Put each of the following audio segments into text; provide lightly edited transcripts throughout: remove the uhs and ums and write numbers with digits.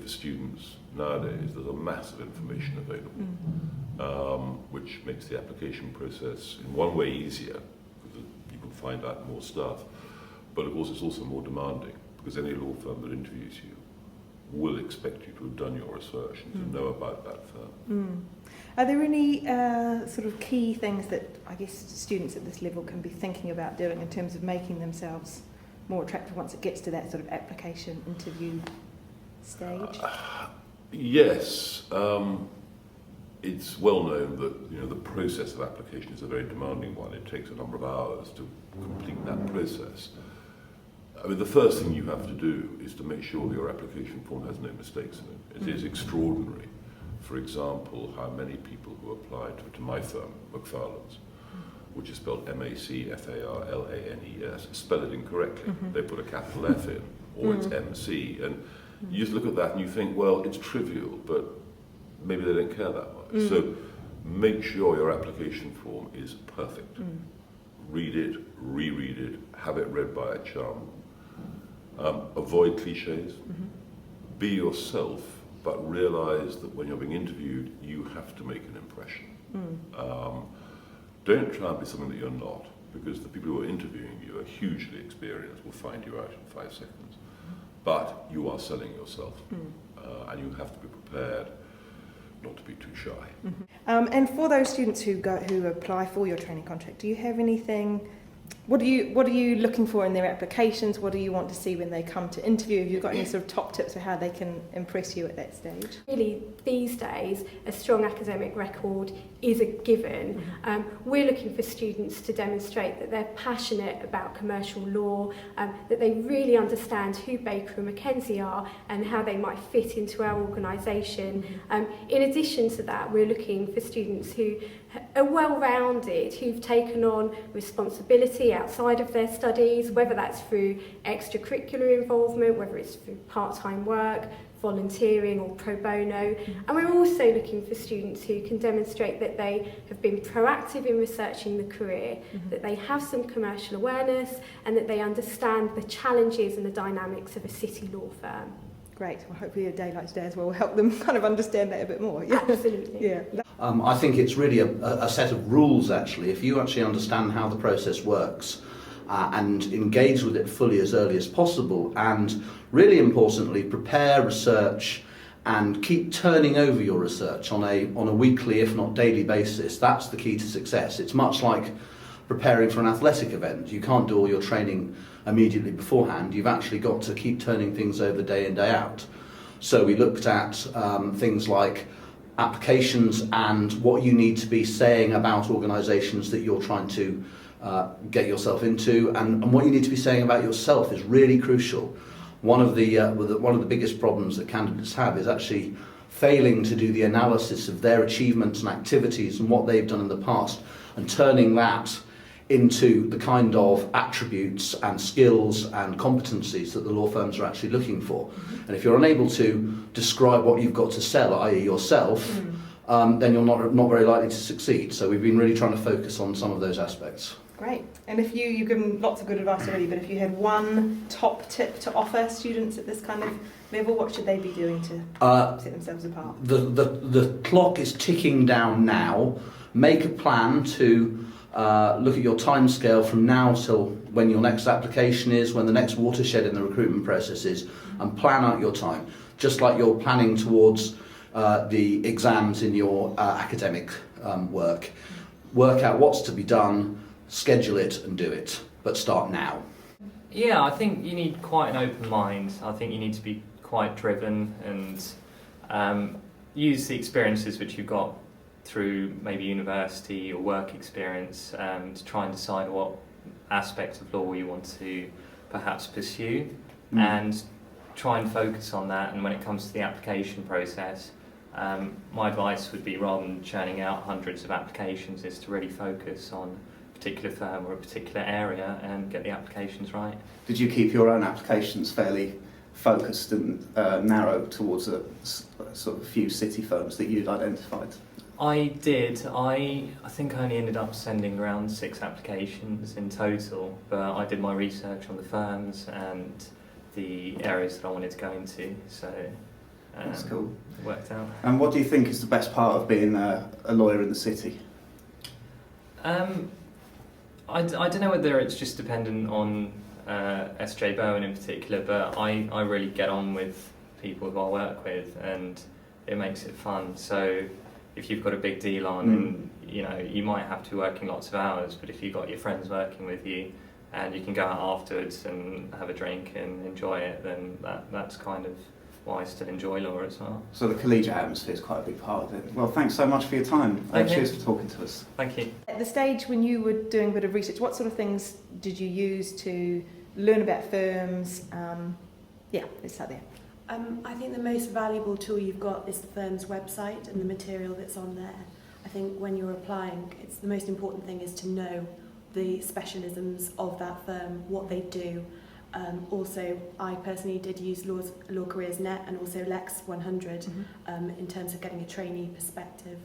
for students nowadays, there's a massive information available, which makes the application process in one way easier, because you can find out more stuff, but of course it's also more demanding, because any law firm that interviews you will expect you to have done your research and to know about that firm. Are there any sort of key things that I guess students at this level can be thinking about doing in terms of making themselves more attractive once it gets to that sort of application interview stage? Yes, it's well known that the process of application is a very demanding one. It takes a number of hours to complete that process. I mean, the first thing you have to do is to make sure that your application form has no mistakes in it. It is extraordinary, for example, how many people who applied to my firm, Macfarlanes, which is spelled Macfarlanes, spell it incorrectly. They put a capital F in, or it's MC, and you just look at that and you think, well, it's trivial, but maybe they don't care that much. So make sure your application form is perfect. Read it, reread it, have it read by a chum. Avoid cliches. Be yourself, but realise that when you're being interviewed, you have to make an impression. Don't try and be something that you're not, because the people who are interviewing you are hugely experienced, will find you out in 5 seconds. But you are selling yourself, and you have to be prepared not to be too shy. And for those students who apply for your training contract, do you have anything? What are you looking for in their applications? What do you want to see when they come to interview? Have you got any sort of top tips for how they can impress you at that stage? Really, these days, a strong academic record is a given. We're looking for students to demonstrate that they're passionate about commercial law, that they really understand who Baker and McKenzie are and how they might fit into our organisation. In addition to that, we're looking for students who are well-rounded, who've taken on responsibility outside of their studies, whether that's through extracurricular involvement, whether it's through part-time work, volunteering or pro bono. And we're also looking for students who can demonstrate that they have been proactive in researching the career, that they have some commercial awareness, and that they understand the challenges and the dynamics of a city law firm. Great. Well, hopefully a day like today as well will help them kind of understand that a bit more. Yeah. Absolutely. Yeah. I think it's really a set of rules, actually. If you actually understand how the process works and engage with it fully as early as possible, and really importantly, prepare research and keep turning over your research on a weekly, if not daily basis, that's the key to success. It's much like preparing for an athletic event. You can't do all your training immediately beforehand. You've actually got to keep turning things over day in, day out. So we looked at things like applications and what you need to be saying about organisations that you're trying to get yourself into, and what you need to be saying about yourself is really crucial. One of the biggest problems that candidates have is actually failing to do the analysis of their achievements and activities and what they've done in the past, and turning that into the kind of attributes and skills and competencies that the law firms are actually looking for. And if you're unable to describe what you've got to sell, i.e. yourself, then you're not very likely to succeed. So we've been really trying to focus on some of those aspects. Great. And if you've given lots of good advice already, but if you had one top tip to offer students at this kind of level, what should they be doing to set themselves apart? The clock is ticking down now. Make a plan to look at your timescale from now till when your next application is, when the next watershed in the recruitment process is, and plan out your time. Just like you're planning towards the exams in your academic work. Work out what's to be done, schedule it and do it, but start now. Yeah, I think you need quite an open mind. I think you need to be quite driven and use the experiences which you've got through maybe university or work experience to try and decide what aspects of law you want to perhaps pursue, and try and focus on that. And when it comes to the application process, my advice would be, rather than churning out hundreds of applications, is to really focus on a particular firm or a particular area and get the applications right. Did you keep your own applications fairly focused and narrow towards a sort of few city firms that you'd identified? I did. I think I only ended up sending around 6 applications in total, but I did my research on the firms and the areas that I wanted to go into. So That's cool. It worked out. And what do you think is the best part of being a lawyer in the city? I don't know whether it's just dependent on SJ Berwin in particular, but I really get on with people who I work with, and it makes it fun. So if you've got a big deal on, and you might have to be working lots of hours, but if you've got your friends working with you, and you can go out afterwards and have a drink and enjoy it, then that's kind of why I still enjoy law as well. So the collegiate atmosphere is quite a big part of it. Well, thanks so much for your time. Okay. Cheers for talking to us. Thank you. At the stage when you were doing a bit of research, what sort of things did you use to learn about firms? Let's start there. I think the most valuable tool you've got is the firm's website and the material that's on there. I think when you're applying, it's the most important thing is to know the specialisms of that firm, what they do. Also, I personally did use Law Careers Net and also Lex 100 in terms of getting a trainee perspective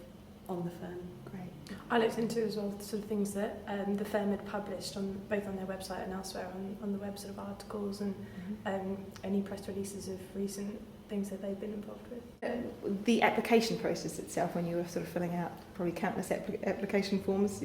on the firm. Great. I looked into as well sort of things that the firm had published on both on their website and elsewhere on the web, sort of articles and any press releases of recent things that they've been involved with. The application process itself, when you were sort of filling out probably countless application forms,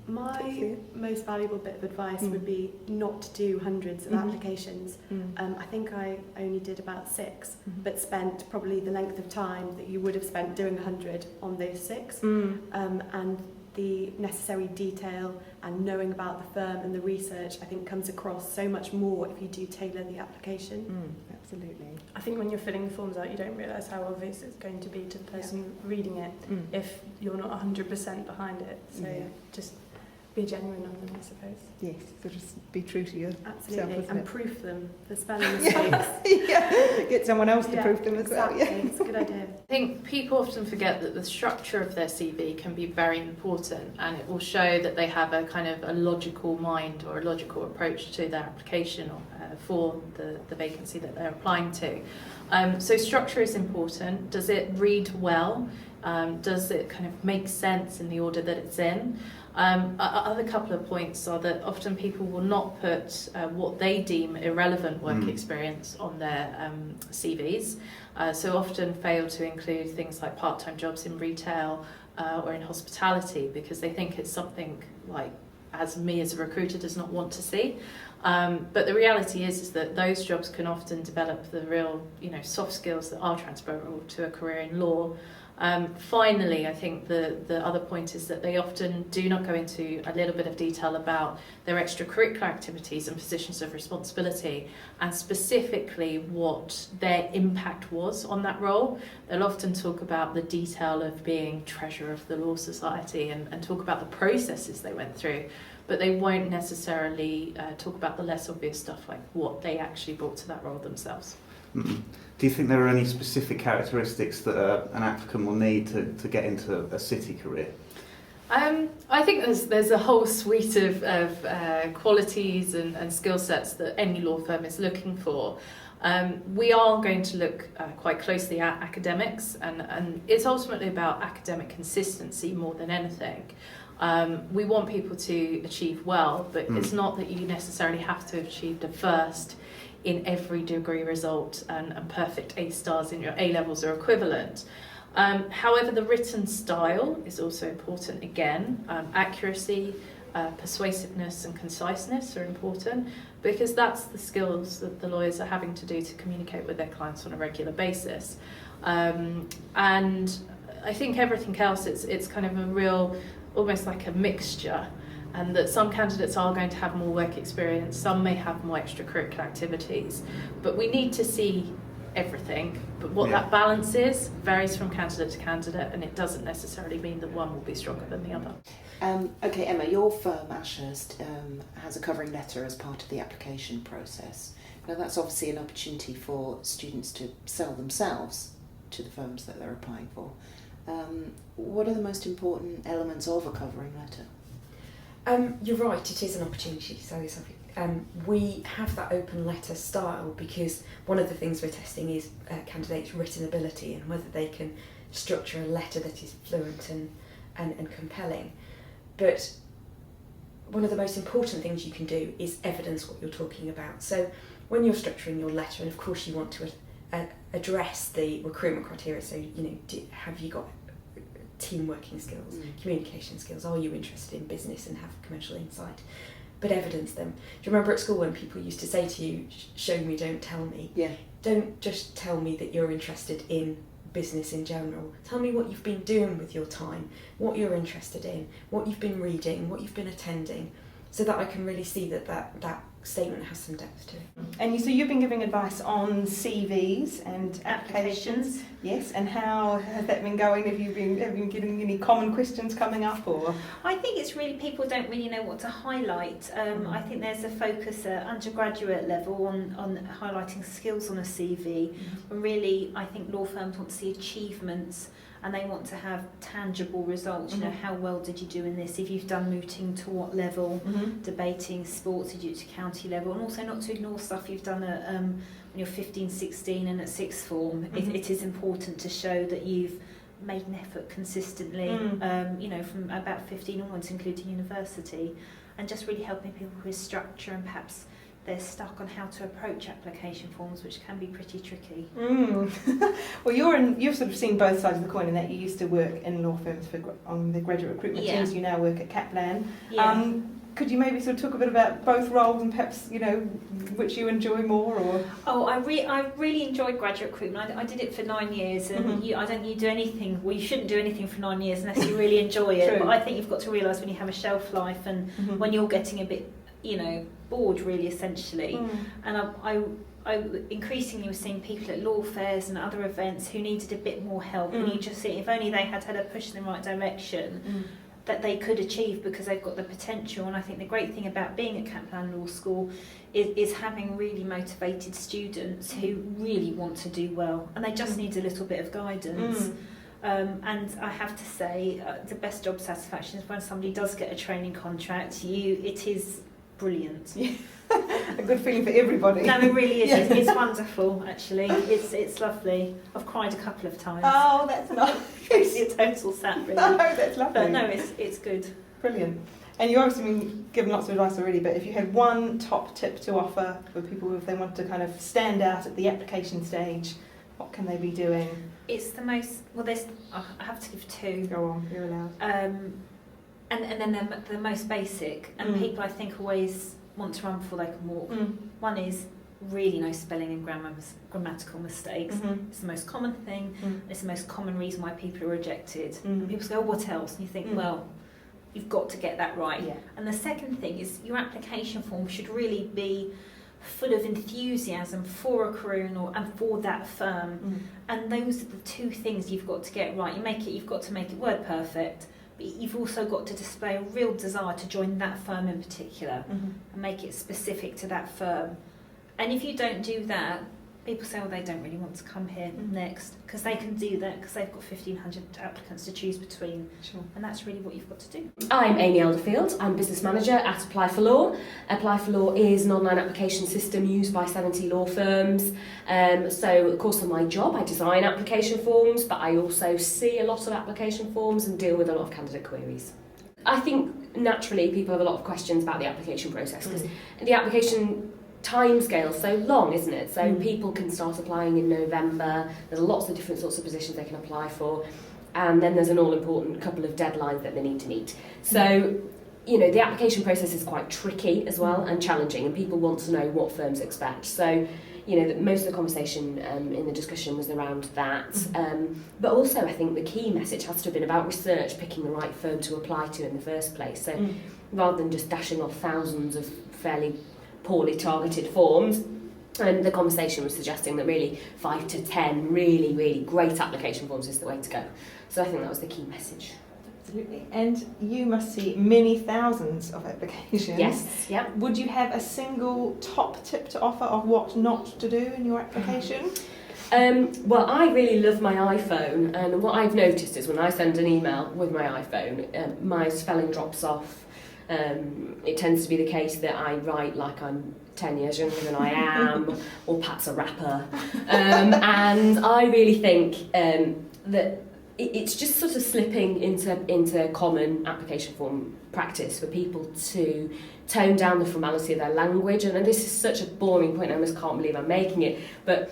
My most valuable bit of advice would be not to do hundreds of applications. I think I only did about 6, but spent probably the length of time that you would have spent doing 100 on those 6. And the necessary detail and knowing about the firm and the research, I think, comes across so much more if you do tailor the application. Absolutely. I think when you're filling the forms out, you don't realise how obvious it's going to be to the person reading it if you're not 100% behind it. So just be genuine on them, I suppose. Yes, so just be true to yourself. Absolutely, and it? proof them for spelling mistakes. Get someone else to proof them as exactly. well. Yeah, It's a good idea. I think people often forget that the structure of their CV can be very important, and it will show that they have a kind of a logical mind or a logical approach to their application for the vacancy that they're applying to. So structure is important. Does it read well? Does it kind of make sense in the order that it's in? Other couple of points are that often people will not put what they deem irrelevant work experience on their CVs, so often fail to include things like part-time jobs in retail or in hospitality, because they think it's something like, as me as a recruiter does not want to see. But the reality is that those jobs can often develop the real, soft skills that are transferable to a career in law. Finally, I think the other point is that they often do not go into a little bit of detail about their extracurricular activities and positions of responsibility, and specifically what their impact was on that role. They'll often talk about the detail of being treasurer of the Law Society and talk about the processes they went through, but they won't necessarily talk about the less obvious stuff like what they actually brought to that role themselves. Do you think there are any specific characteristics that an applicant will need to get into a city career? I think there's a whole suite of qualities and skill sets that any law firm is looking for. We are going to look quite closely at academics, and it's ultimately about academic consistency more than anything. We want people to achieve well, but it's not that you necessarily have to have achieved a first in every degree result and perfect A stars in your A levels or equivalent. However, the written style is also important again. Accuracy, persuasiveness and conciseness are important, because that's the skills that the lawyers are having to do to communicate with their clients on a regular basis. And I think everything else, it's kind of a real, almost like a mixture, and that some candidates are going to have more work experience, some may have more extracurricular activities, but we need to see everything. But what that balance is varies from candidate to candidate, and it doesn't necessarily mean that one will be stronger than the other. Okay, Emma, your firm, Ashurst, has a covering letter as part of the application process. Now, that's obviously an opportunity for students to sell themselves to the firms that they're applying for. What are the most important elements of a covering letter? You're right, it is an opportunity to sell yourself. We have that open letter style because one of the things we're testing is candidates' written ability and whether they can structure a letter that is fluent and compelling. But one of the most important things you can do is evidence what you're talking about. So when you're structuring your letter, and of course you want to address the recruitment criteria. So, you know, have you got team working skills, communication skills? Are you interested in business and have commercial insight? But evidence them. Do you remember at school when people used to say to you, show me, don't tell me? Yeah. Don't just tell me that you're interested in business in general. Tell me what you've been doing with your time, what you're interested in, what you've been reading, what you've been attending, so that I can really see that statement has some depth to it. And so you've been giving advice on CVs and applications. Yes, and how has that been going? Have you been getting any common questions coming up, or? I think it's really, people don't really know what to highlight. I think there's a focus at undergraduate level on highlighting skills on a CV. And really, I think law firms want to see achievements, and they want to have tangible results. You know, how well did you do in this? If you've done mooting, to what level? Debating, sports, did you do it to county level? And also not to ignore stuff you've done at when you're 15, 16 and at sixth form. It is important to show that you've made an effort consistently, you know, from about 15 onwards, including university, and just really helping people with structure, and perhaps they're stuck on how to approach application forms, which can be pretty tricky. Well, you've sort of seen both sides of the coin, in that you used to work in law firms on the graduate recruitment teams. You now work at Kaplan. Could you maybe sort of talk a bit about both roles, and perhaps, you know, which you enjoy more? Or I really enjoyed graduate recruitment. I did it for 9 years, and you do anything. Well, you shouldn't do anything for 9 years unless you really enjoy it. But I think you've got to realise when you have a shelf life, and when you're getting a bit, you know, bored, really, essentially. And I increasingly was seeing people at law fairs and other events who needed a bit more help, and you just see, if only they had a push in the right direction, that they could achieve, because they've got the potential. And I think the great thing about being at Kaplan Law School is having really motivated students who really want to do well, and they just need a little bit of guidance. And I have to say, the best job satisfaction is when somebody does get a training contract. It is brilliant. A good feeling for everybody. No, it really is. It's wonderful, actually. It's lovely. I've cried a couple of times. Oh, that's nice. It's a total sap, really. No, that's lovely. But no, it's good. Brilliant. And you've obviously been given lots of advice already, but if you had one top tip to offer for people if they want to kind of stand out at the application stage, what can they be doing? It's the most, well, I have to give two. Go on, you're allowed. And then the most basic, and people I think always want to run before they can walk. One is really no spelling and grammatical mistakes. It's the most common thing. It's the most common reason why people are rejected. And people say, oh, what else? And you think, well, you've got to get that right. And the second thing is your application form should really be full of enthusiasm for a career and for that firm. And those are the two things you've got to get right. You've got to make it word perfect, but you've also got to display a real desire to join that firm in particular and make it specific to that firm. And if you don't do that, people say, well, they don't really want to come here next, because they can do that because they've got 1,500 applicants to choose between. And that's really what you've got to do. I'm Amy Elderfield. I'm Business Manager at Apply for Law. Apply for Law is an online application system used by 70 law firms. So, of course, on my job, I design application forms, but I also see a lot of application forms and deal with a lot of candidate queries. I think, naturally, people have a lot of questions about the application process, because the application timescale so long, isn't it? So people can start applying in November. There's lots of different sorts of positions they can apply for, and then there's an all-important couple of deadlines that they need to meet. So, you know, the application process is quite tricky as well and challenging, and people want to know what firms expect. So, you know, most of the conversation in the discussion was around that. But also, I think the key message has to have been about research, picking the right firm to apply to in the first place. So, rather than just dashing off thousands of fairly poorly targeted forms, and the conversation was suggesting that really 5 to 10 really, really great application forms is the way to go. So I think that was the key message. Absolutely. And you must see many thousands of applications. Yes, yeah. Would you have a single top tip to offer of what not to do in your application? Well, I really love my iPhone, and what I've noticed is when I send an email with my iPhone, my spelling drops off. It tends to be the case that I write like I'm 10 years younger than I am, or Pat's a rapper. And I really think that it's just sort of slipping into common application form practice for people to tone down the formality of their language. And this is such a boring point, I almost can't believe I'm making it, but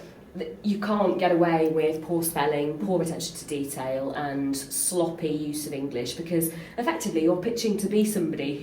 you can't get away with poor spelling, poor attention to detail and sloppy use of English, because effectively you're pitching to be somebody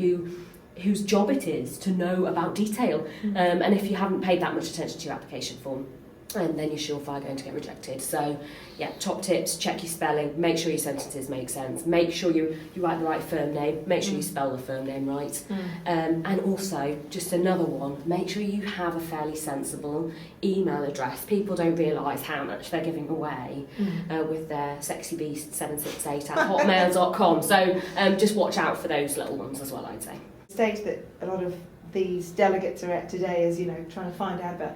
whose job it is to know about detail. And if you haven't paid that much attention to your application form, and then you're surefire going to get rejected. So yeah, top tips: check your spelling, make sure your sentences make sense, make sure you write the right firm name, make sure you spell the firm name right, and also, just another one, make sure you have a fairly sensible email address. People don't realise how much they're giving away with their sexybeast768@hotmail.com. So just watch out for those little ones as well, I'd say. The stage that a lot of these delegates are at today is, you know, trying to find out about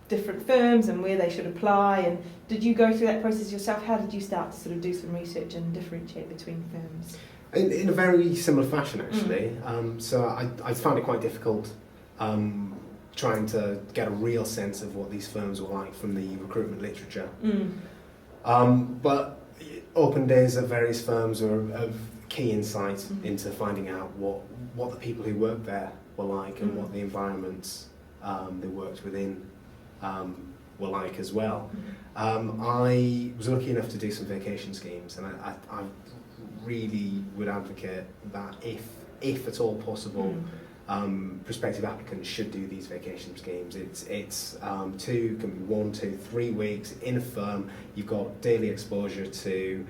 different firms and where they should apply. And did you go through that process yourself? How did you start to sort of do some research and differentiate between firms? In a very similar fashion, actually. So I found it quite difficult trying to get a real sense of what these firms were like from the recruitment literature. But open days at various firms were of key insight into finding out what the people who worked there were like and what the environments they worked within were like as well. I was lucky enough to do some vacation schemes, and I really would advocate that if at all possible, prospective applicants should do these vacation schemes. It's 2, can be 1, 2, 3 weeks in a firm. You've got daily exposure to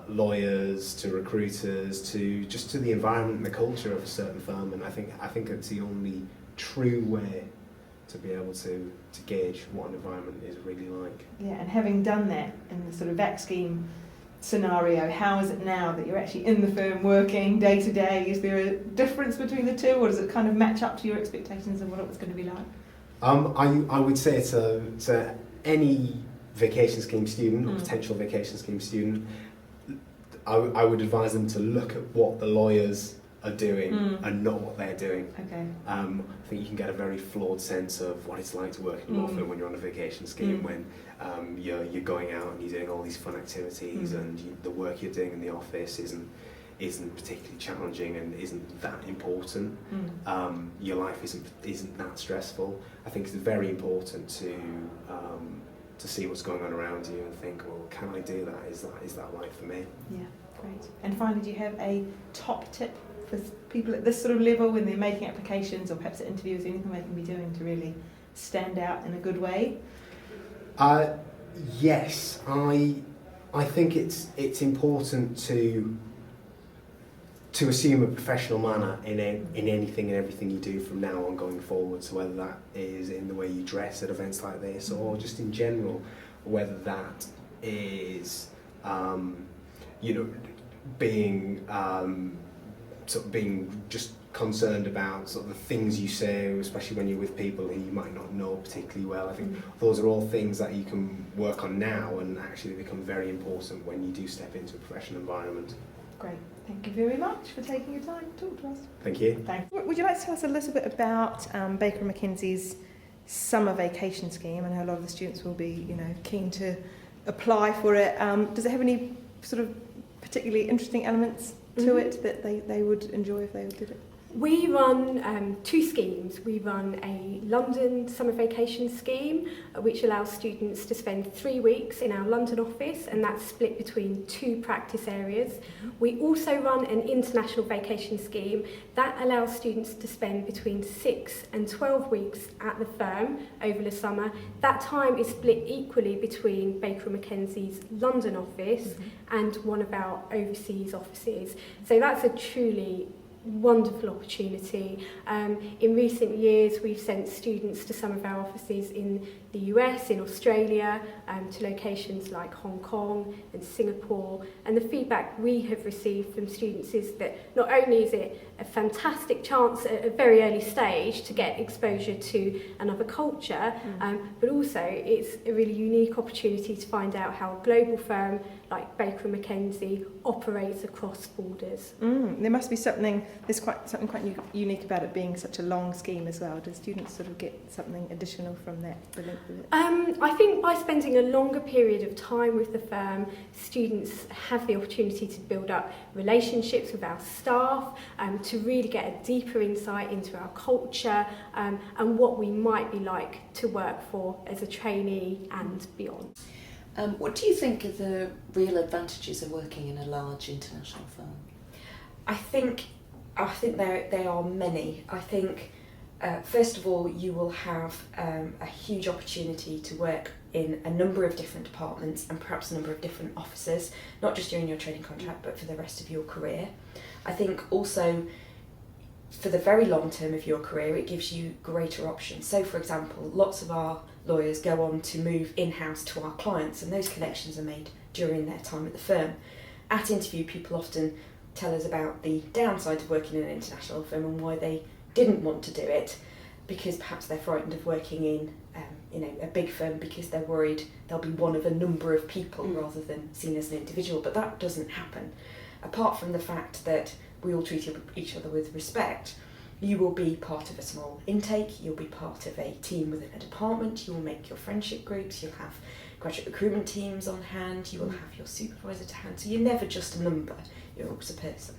lawyers, to recruiters, to the environment and the culture of a certain firm, and I think it's the only true way to be able to gauge what an environment is really like. Yeah, and having done that in the sort of VAC scheme scenario, how is it now that you're actually in the firm working day to day? Is there a difference between the two, or does it kind of match up to your expectations of what it was going to be like? I would say to any vacation scheme student or potential vacation scheme student, I would advise them to look at what the lawyers are doing and not what they're doing. Okay. I think you can get a very flawed sense of what it's like to work in a law firm when you're on a vacation scheme, when you're going out and you're doing all these fun activities and the work you're doing in the office isn't particularly challenging and isn't that important. Your life isn't that stressful. I think it's very important to see what's going on around you and think, well, can I do that? Is that right for me? Yeah, great. And finally, do you have a top tip for people at this sort of level when they're making applications or perhaps at interviews, anything they can be doing to really stand out in a good way? Yes, I think it's important to assume a professional manner in anything and everything you do from now on going forward. So whether that is in the way you dress at events like this, or just in general, whether that is being just concerned about sort of the things you say, especially when you're with people who you might not know particularly well. I think those are all things that you can work on now and actually become very important when you do step into a professional environment. Great. Thank you very much for taking your time to talk to us. Thank you. Thanks. Would you like to tell us a little bit about Baker & McKenzie's summer vacation scheme? I know a lot of the students will be, keen to apply for it. Does it have any sort of particularly interesting elements to it that they would enjoy if they did it? We run 2 schemes. We run a London summer vacation scheme, which allows students to spend 3 weeks in our London office, and that's split between 2 practice areas. We also run an international vacation scheme that allows students to spend between 6 and 12 weeks at the firm over the summer. That time is split equally between Baker & McKenzie's London office and one of our overseas offices. So that's a truly wonderful opportunity. In recent years, we've sent students to some of our offices in the US, in Australia, to locations like Hong Kong and Singapore. And the feedback we have received from students is that not only is it a fantastic chance at a very early stage to get exposure to another culture, but also it's a really unique opportunity to find out how a global firm like Baker & McKenzie operates across borders. There must be something there's something quite unique about it being such a long scheme as well. Do students sort of get something additional from that? I think by spending a longer period of time with the firm, students have the opportunity to build up relationships with our staff, to really get a deeper insight into our culture and what we might be like to work for as a trainee and beyond. What do you think are the real advantages of working in a large international firm? I think there are many. I think first of all, you will have a huge opportunity to work in a number of different departments and perhaps a number of different offices, not just during your training contract but for the rest of your career. I think also for the very long term of your career it gives you greater options. So for example, lots of our lawyers go on to move in-house to our clients, and those connections are made during their time at the firm. At interview, people often tell us about the downside of working in an international firm and why they didn't want to do it, because perhaps they're frightened of working in a big firm because they're worried they'll be one of a number of people rather than seen as an individual. But that doesn't happen. Apart from the fact that we all treat each other with respect, you will be part of a small intake, you'll be part of a team within a department, you will make your friendship groups, you'll have graduate recruitment teams on hand, you will have your supervisor to hand. So you're never just a number, you're also a person.